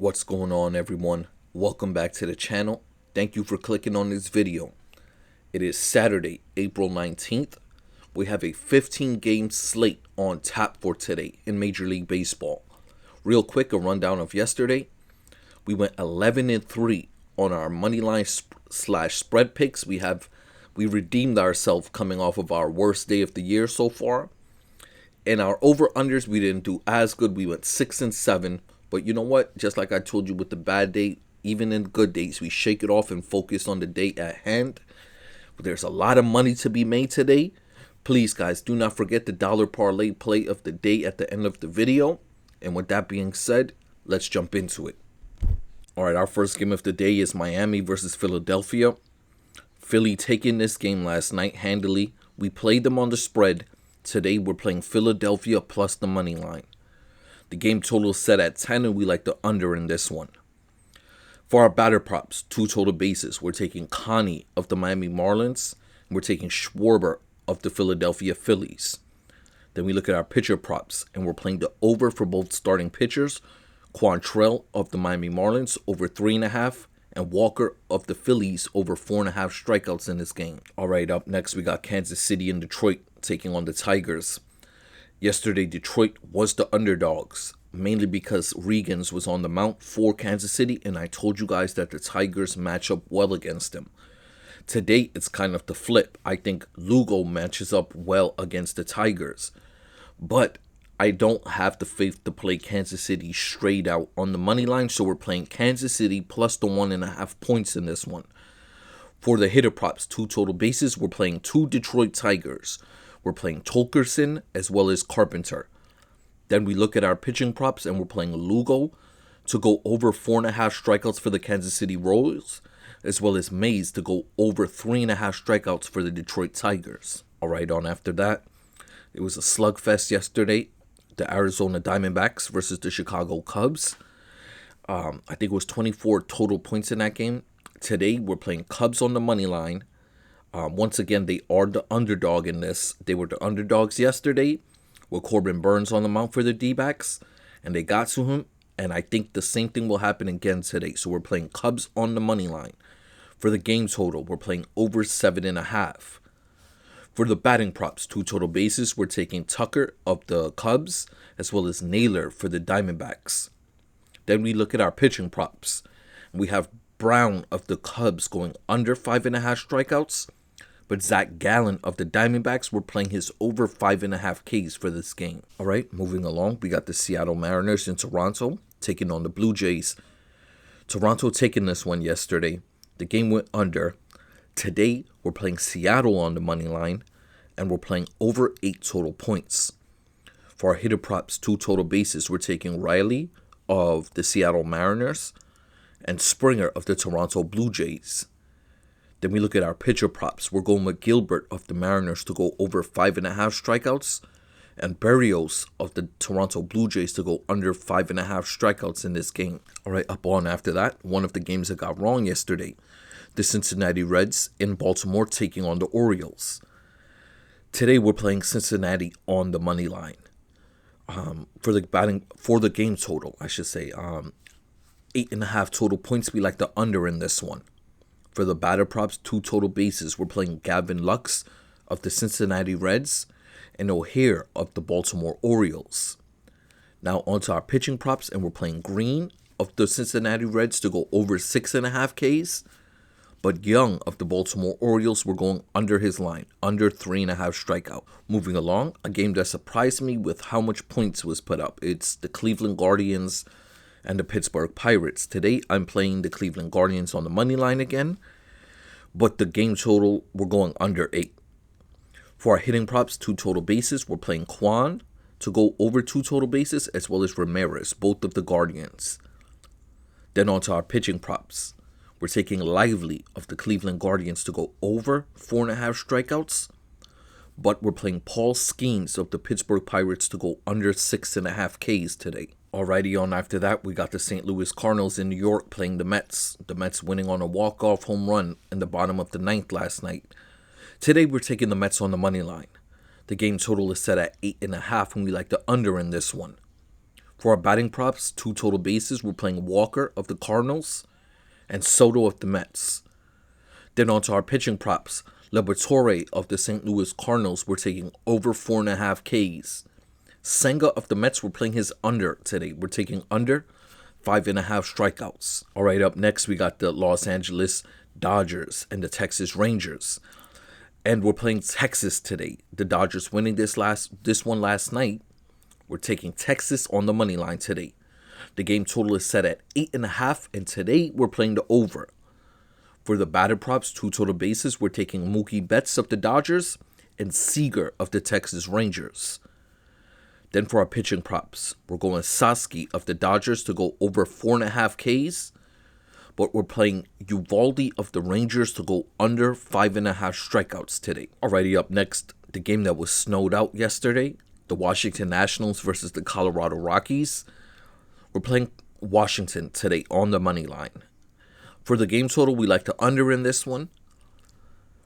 What's going on, everyone? Welcome back to the channel. Thank you for clicking on this video. It is Saturday, April 19th. We have a 15-game slate on tap for today in Major League Baseball. Real quick, a rundown of yesterday. We went 11-3 on our moneyline slash spread picks. We redeemed ourselves coming off of our worst day of the year so far. In our over-unders, we didn't do as good. We went 6-7. But you know what? Just like I told you with the bad day, even in good days, we shake it off and focus on the day at hand. There's a lot of money to be made today. Please, guys, do not forget the dollar parlay play of the day at the end of the video. And with that being said, let's jump into it. All right, our first game of the day is Miami versus Philadelphia. Philly taking this game last night handily. We played them on the spread. Today, we're playing Philadelphia plus the money line. The game total is set at 10, and we like the under in this one. For our batter props, two total bases, we're taking Connie of the Miami Marlins, and we're taking Schwarber of the Philadelphia Phillies. Then we look at our pitcher props, and we're playing the over for both starting pitchers, Quantrill of the Miami Marlins over 3.5, and Walker of the Phillies over 4.5 strikeouts in this game. All right, up next we got Kansas City and Detroit taking on the Tigers. Yesterday, Detroit was the underdogs, mainly because Regans was on the mound for Kansas City, and I told you guys that the Tigers match up well against them. Today, it's kind of the flip. I think Lugo matches up well against the Tigers, but I don't have the faith to play Kansas City straight out on the money line, so we're playing Kansas City plus the 1.5 points in this one. For the hitter props, two total bases, we're playing two Detroit Tigers. We're playing Tolkerson as well as Carpenter. Then we look at our pitching props and we're playing Lugo to go over 4.5 strikeouts for the Kansas City Royals, as well as Mays to go over 3.5 strikeouts for the Detroit Tigers. All right, on after that, it was a slugfest yesterday. The Arizona Diamondbacks versus the Chicago Cubs. I think it was 24 total points in that game. Today, we're playing Cubs on the money line. Once again, they are the underdog in this. They were the underdogs yesterday with Corbin Burns on the mound for the D-backs, and they got to him, and I think the same thing will happen again today. So we're playing Cubs on the money line. For the game total, we're playing over 7.5. For the batting props, two total bases, we're taking Tucker of the Cubs as well as Naylor for the Diamondbacks. Then we look at our pitching props. We have Brown of the Cubs going under 5.5 strikeouts. But Zach Gallen of the Diamondbacks were playing his over 5.5 Ks for this game. All right, moving along, we got the Seattle Mariners in Toronto taking on the Blue Jays. Toronto taking this one yesterday. The game went under. Today, we're playing Seattle on the money line, and we're playing over 8 total points. For our hitter props, two total bases, we're taking Riley of the Seattle Mariners and Springer of the Toronto Blue Jays. Then we look at our pitcher props. We're going with Gilbert of the Mariners to go over 5.5 strikeouts, and Berrios of the Toronto Blue Jays to go under 5.5 strikeouts in this game. All right, up on after that, one of the games that got wrong yesterday. The Cincinnati Reds in Baltimore taking on the Orioles. Today we're playing Cincinnati on the money line. For the game total, I should say, 8.5 total points. We like the under in this one. For the batter props, two total bases, we're playing Gavin Lux of the Cincinnati Reds and O'Hare of the Baltimore Orioles. Now onto our pitching props, and we're playing Green of the Cincinnati Reds to go over 6.5 Ks. But Young of the Baltimore Orioles, we're going under his line, under 3.5 strikeout. Moving along, a game that surprised me with how much points was put up. It's the Cleveland Guardians and the Pittsburgh Pirates. Today, I'm playing the Cleveland Guardians on the money line again, but the game total, we're going under 8. For our hitting props, two total bases, we're playing Kwan to go over 2 total bases, as well as Ramirez, both of the Guardians. Then on to our pitching props. We're taking Lively of the Cleveland Guardians to go over 4.5 strikeouts, but we're playing Paul Skeens of the Pittsburgh Pirates to go under 6.5 Ks today. Alrighty, on after that, we got the St. Louis Cardinals in New York playing the Mets. The Mets winning on a walk-off home run in the bottom of the 9th last night. Today, we're taking the Mets on the money line. The game total is set at 8.5, and we like the under in this one. For our batting props, 2 total bases, we're playing Walker of the Cardinals and Soto of the Mets. Then on to our pitching props, Liberatore of the St. Louis Cardinals, we're taking over 4.5 Ks. Senga of the Mets, we're playing his under today. We're taking under 5.5 strikeouts. All right, up next, we got the Los Angeles Dodgers and the Texas Rangers. And we're playing Texas today. The Dodgers winning this one last night. We're taking Texas on the money line today. The game total is set at 8.5, and today we're playing the over. For the batter props, 2 total bases, we're taking Mookie Betts of the Dodgers and Seager of the Texas Rangers. Then for our pitching props, we're going Sasaki of the Dodgers to go over 4.5 Ks. But we're playing Uvalde of the Rangers to go under 5.5 strikeouts today. Alrighty, up next, the game that was snowed out yesterday, the Washington Nationals versus the Colorado Rockies. We're playing Washington today on the money line. For the game total, we like to under in this one.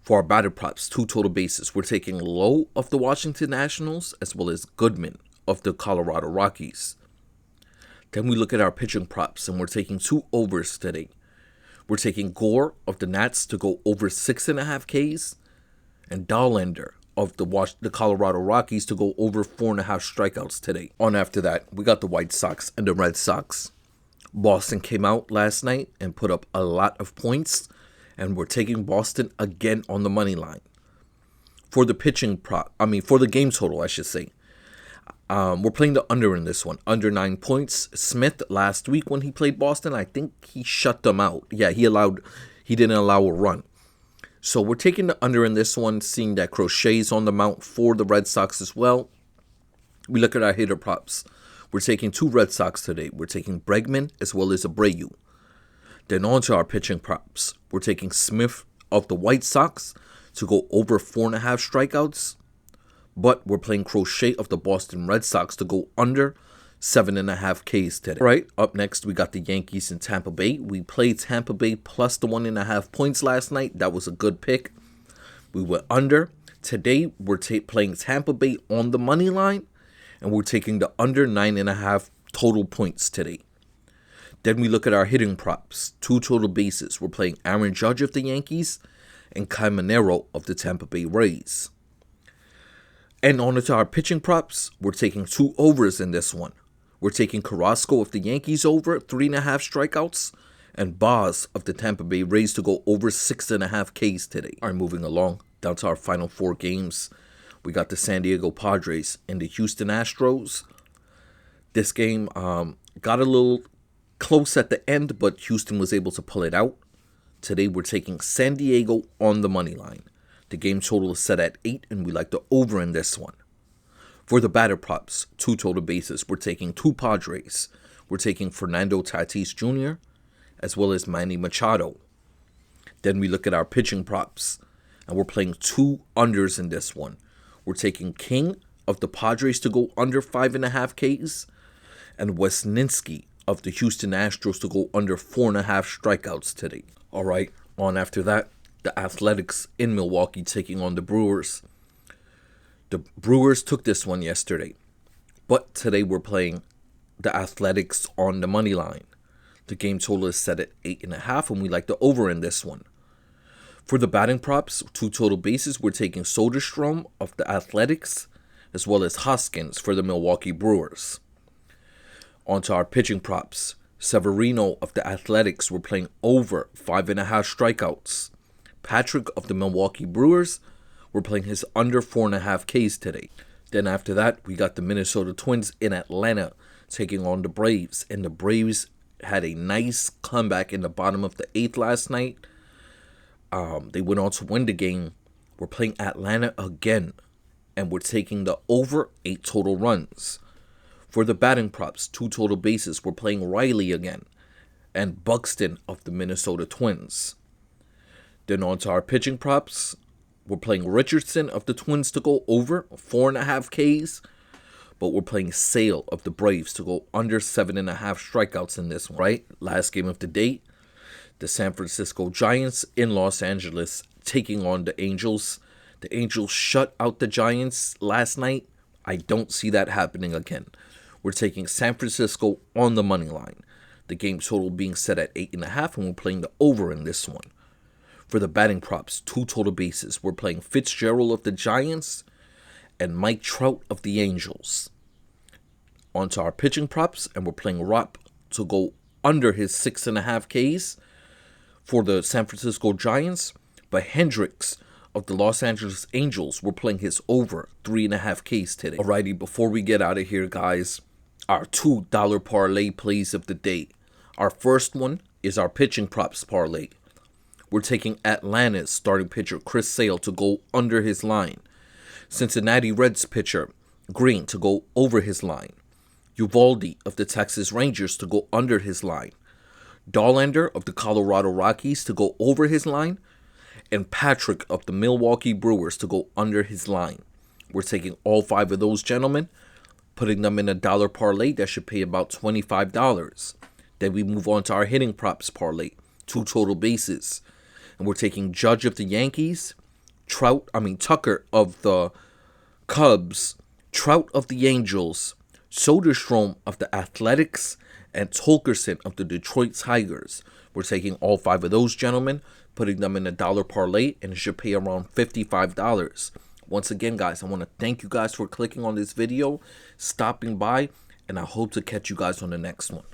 For our batter props, 2 total bases, we're taking Lowe of the Washington Nationals as well as Goodman of the Colorado Rockies. Then we look at our pitching props, and we're taking 2 overs today. We're taking Gore of the Nats to go over 6.5 Ks, and Dollander of the Colorado Rockies to go over 4.5 strikeouts today. On after that, we got the White Sox and the Red Sox. Boston came out last night and put up a lot of points, and we're taking Boston again on the money line. For the for the game total, I should say. We're playing the under in this one. Under 9 points. Smith, last week when he played Boston, I think he shut them out. Yeah, he didn't allow a run. So we're taking the under in this one, seeing that Crochet's on the mount for the Red Sox as well. We look at our hitter props. We're taking 2 Red Sox today. We're taking Bregman as well as Abreu. Then on to our pitching props. We're taking Smith of the White Sox to go over 4.5 strikeouts. But we're playing Crochet of the Boston Red Sox to go under 7.5 Ks today. All right, up next, we got the Yankees and Tampa Bay. We played Tampa Bay plus the 1.5 points last night. That was a good pick. We went under. Today, we're playing Tampa Bay on the money line, and we're taking the under 9.5 total points today. Then we look at our hitting props. 2 total bases. We're playing Aaron Judge of the Yankees and Kyle Manero of the Tampa Bay Rays. And on to our pitching props, we're taking 2 overs in this one. We're taking Carrasco of the Yankees over 3.5 strikeouts, and Boz of the Tampa Bay Rays to go over 6.5 Ks today. All right, moving along, down to our final 4 games. We got the San Diego Padres and the Houston Astros. This game got a little close at the end, but Houston was able to pull it out. Today, we're taking San Diego on the money line. The game total is set at 8, and we like the over in this one. For the batter props, 2 total bases, we're taking 2 Padres. We're taking Fernando Tatis Jr. as well as Manny Machado. Then we look at our pitching props, and we're playing 2 unders in this one. We're taking King of the Padres to go under 5.5 Ks, and Wesninski of the Houston Astros to go under 4.5 strikeouts today. All right, on after that. The Athletics in Milwaukee taking on the Brewers. The Brewers took this one yesterday, but today we're playing the Athletics on the money line. The game total is set at 8.5, and we like the over in this one. For the batting props, 2 total bases, we're taking Soderstrom of the Athletics as well as Hoskins for the Milwaukee Brewers. On to our pitching props. Severino of the Athletics, we're playing over 5.5 strikeouts. Patrick of the Milwaukee Brewers, we're playing his under 4.5 Ks today. Then after that, we got the Minnesota Twins in Atlanta taking on the Braves. And the Braves had a nice comeback in the bottom of the 8th last night. They went on to win the game. We're playing Atlanta again, and we're taking the over 8 total runs. For the batting props, 2 total bases, we're playing Riley again and Buxton of the Minnesota Twins. Then on to our pitching props. We're playing Richardson of the Twins to go over 4.5 Ks. But we're playing Sale of the Braves to go under 7.5 strikeouts in this one, right? Last game of the day. The San Francisco Giants in Los Angeles taking on the Angels. The Angels shut out the Giants last night. I don't see that happening again. We're taking San Francisco on the money line. The game total being set at 8.5, and we're playing the over in this one. For the batting props, 2 total bases. We're playing Fitzgerald of the Giants and Mike Trout of the Angels. On to our pitching props, and we're playing Ropp to go under his 6.5 Ks for the San Francisco Giants. But Hendricks of the Los Angeles Angels, we're playing his over 3.5 Ks today. Alrighty, before we get out of here, guys, our $2 parlay plays of the day. Our first one is our pitching props parlay. We're taking Atlanta's starting pitcher Chris Sale to go under his line. Cincinnati Reds pitcher Green to go over his line. Uvalde of the Texas Rangers to go under his line. Dollander of the Colorado Rockies to go over his line. And Patrick of the Milwaukee Brewers to go under his line. We're taking all 5 of those gentlemen, putting them in a dollar parlay that should pay about $25. Then we move on to our hitting props parlay, 2 total bases. And we're taking Judge of the Yankees, Tucker of the Cubs, Trout of the Angels, Soderstrom of the Athletics, and Tolkerson of the Detroit Tigers. We're taking all 5 of those gentlemen, putting them in a dollar parlay, and it should pay around $55. Once again, guys, I want to thank you guys for clicking on this video, stopping by, and I hope to catch you guys on the next one.